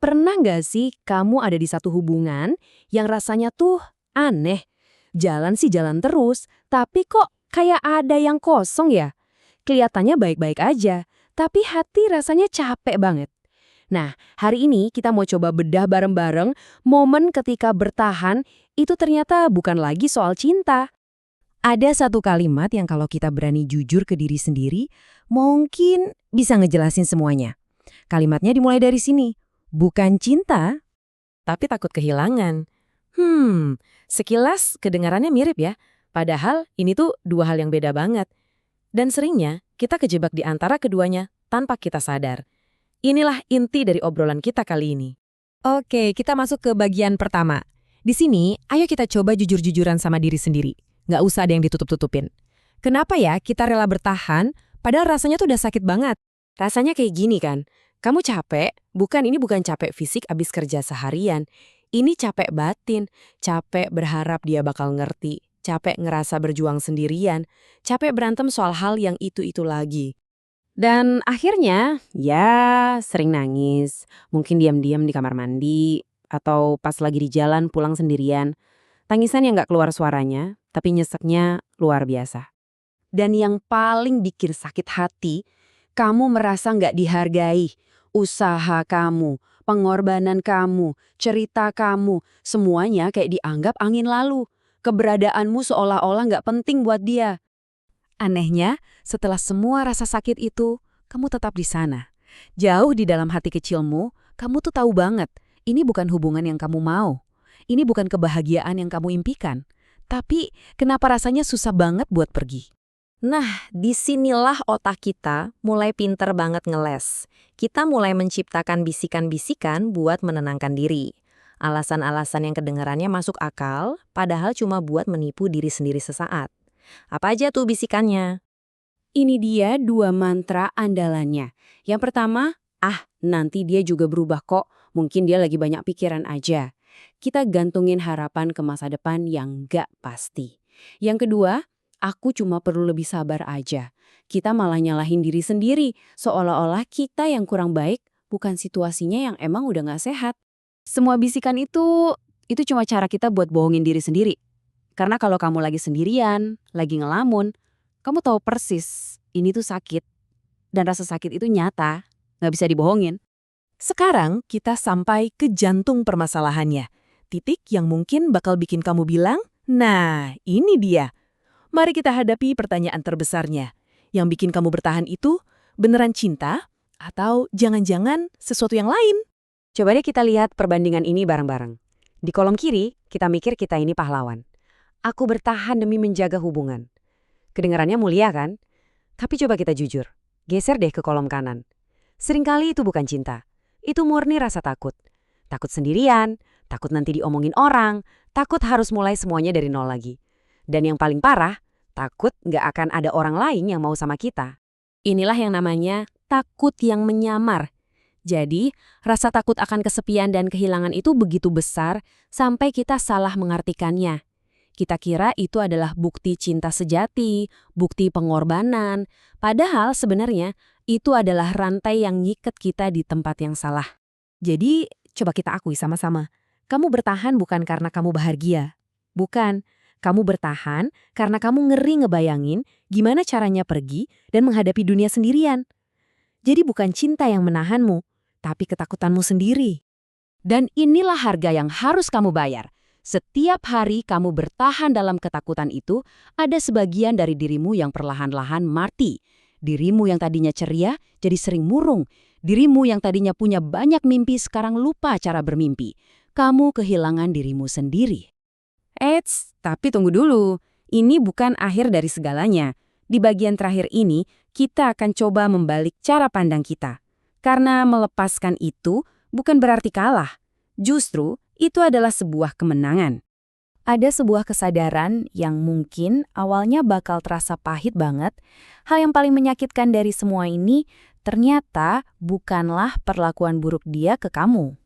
Pernah nggak sih kamu ada di satu hubungan yang rasanya tuh aneh? Jalan sih jalan terus, tapi kok kayak ada yang kosong ya? Kelihatannya baik-baik aja, tapi hati rasanya capek banget. Nah, hari ini kita mau coba bedah bareng-bareng momen ketika bertahan itu ternyata bukan lagi soal cinta. Ada satu kalimat yang kalau kita berani jujur ke diri sendiri, mungkin bisa ngejelasin semuanya. Kalimatnya dimulai dari sini. Bukan cinta, tapi takut kehilangan. Sekilas kedengarannya mirip ya. Padahal ini tuh dua hal yang beda banget. Dan seringnya kita kejebak di antara keduanya tanpa kita sadar. Inilah inti dari obrolan kita kali ini. Oke, kita masuk ke bagian pertama. Di sini, ayo kita coba jujur-jujuran sama diri sendiri. Nggak usah ada yang ditutup-tutupin. Kenapa ya kita rela bertahan, padahal rasanya tuh udah sakit banget? Rasanya kayak gini kan, kamu capek, ini bukan capek fisik abis kerja seharian. Ini capek batin, capek berharap dia bakal ngerti, capek ngerasa berjuang sendirian, capek berantem soal hal yang itu-itu lagi. Dan akhirnya, ya sering nangis, mungkin diam-diam di kamar mandi, atau pas lagi di jalan pulang sendirian. Tangisan yang nggak keluar suaranya, tapi nyeseknya luar biasa. Dan yang paling bikin sakit hati, kamu merasa nggak dihargai. Usaha kamu, pengorbanan kamu, cerita kamu, semuanya kayak dianggap angin lalu. Keberadaanmu seolah-olah nggak penting buat dia. Anehnya, setelah semua rasa sakit itu, kamu tetap di sana. Jauh di dalam hati kecilmu, kamu tuh tahu banget, ini bukan hubungan yang kamu mau. Ini bukan kebahagiaan yang kamu impikan. Tapi, kenapa rasanya susah banget buat pergi? Nah, disinilah otak kita mulai pinter banget ngeles. Kita mulai menciptakan bisikan-bisikan buat menenangkan diri. Alasan-alasan yang kedengarannya masuk akal, padahal cuma buat menipu diri sendiri sesaat. Apa aja tuh bisikannya? Ini dia dua mantra andalannya. Yang pertama, nanti dia juga berubah kok. Mungkin dia lagi banyak pikiran aja. Kita gantungin harapan ke masa depan yang nggak pasti. Yang kedua, aku cuma perlu lebih sabar aja. Kita malah nyalahin diri sendiri, seolah-olah kita yang kurang baik, bukan situasinya yang emang udah nggak sehat. Semua bisikan itu cuma cara kita buat bohongin diri sendiri. Karena kalau kamu lagi sendirian, lagi ngelamun, kamu tahu persis ini tuh sakit. Dan rasa sakit itu nyata, nggak bisa dibohongin. Sekarang kita sampai ke jantung permasalahannya. Titik yang mungkin bakal bikin kamu bilang, nah ini dia. Mari kita hadapi pertanyaan terbesarnya. Yang bikin kamu bertahan itu beneran cinta atau jangan-jangan sesuatu yang lain? Coba deh kita lihat perbandingan ini bareng-bareng. Di kolom kiri, kita mikir kita ini pahlawan. Aku bertahan demi menjaga hubungan. Kedengarannya mulia kan? Tapi coba kita jujur. Geser deh ke kolom kanan. Seringkali itu bukan cinta. Itu murni rasa takut. Takut sendirian, takut nanti diomongin orang, takut harus mulai semuanya dari nol lagi. Dan yang paling parah, takut nggak akan ada orang lain yang mau sama kita. Inilah yang namanya takut yang menyamar. Jadi, rasa takut akan kesepian dan kehilangan itu begitu besar sampai kita salah mengartikannya. Kita kira itu adalah bukti cinta sejati, bukti pengorbanan. Padahal sebenarnya itu adalah rantai yang ngikat kita di tempat yang salah. Jadi, coba kita akui sama-sama. Kamu bertahan bukan karena kamu bahagia. Bukan. Kamu bertahan karena kamu ngeri ngebayangin gimana caranya pergi dan menghadapi dunia sendirian. Jadi bukan cinta yang menahanmu, tapi ketakutanmu sendiri. Dan inilah harga yang harus kamu bayar. Setiap hari kamu bertahan dalam ketakutan itu, ada sebagian dari dirimu yang perlahan-lahan mati. Dirimu yang tadinya ceria, jadi sering murung. Dirimu yang tadinya punya banyak mimpi, sekarang lupa cara bermimpi. Kamu kehilangan dirimu sendiri. Eits, tapi tunggu dulu. Ini bukan akhir dari segalanya. Di bagian terakhir ini, kita akan coba membalik cara pandang kita. Karena melepaskan itu bukan berarti kalah. Justru, itu adalah sebuah kemenangan. Ada sebuah kesadaran yang mungkin awalnya bakal terasa pahit banget. Hal yang paling menyakitkan dari semua ini ternyata bukanlah perlakuan buruk dia ke kamu.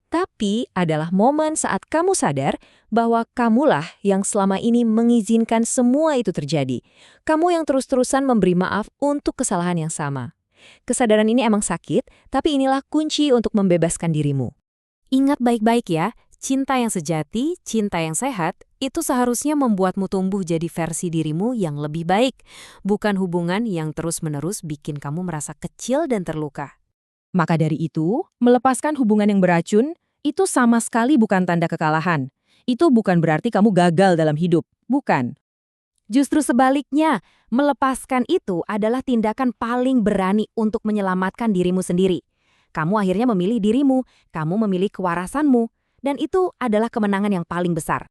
Tapi adalah momen saat kamu sadar bahwa kamulah yang selama ini mengizinkan semua itu terjadi. Kamu yang terus-terusan memberi maaf untuk kesalahan yang sama. Kesadaran ini emang sakit, tapi inilah kunci untuk membebaskan dirimu. Ingat baik-baik ya, cinta yang sejati, cinta yang sehat, itu seharusnya membuatmu tumbuh jadi versi dirimu yang lebih baik, bukan hubungan yang terus-menerus bikin kamu merasa kecil dan terluka. Maka dari itu, melepaskan hubungan yang beracun, itu sama sekali bukan tanda kekalahan. Itu bukan berarti kamu gagal dalam hidup, bukan. Justru sebaliknya, melepaskan itu adalah tindakan paling berani untuk menyelamatkan dirimu sendiri. Kamu akhirnya memilih dirimu, kamu memilih kewarasanmu, dan itu adalah kemenangan yang paling besar.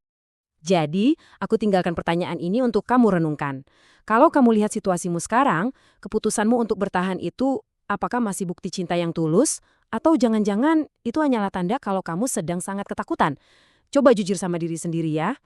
Jadi, aku tinggalkan pertanyaan ini untuk kamu renungkan. Kalau kamu lihat situasimu sekarang, keputusanmu untuk bertahan itu apakah masih bukti cinta yang tulus? Atau jangan-jangan itu hanyalah tanda kalau kamu sedang sangat ketakutan? Coba jujur sama diri sendiri ya.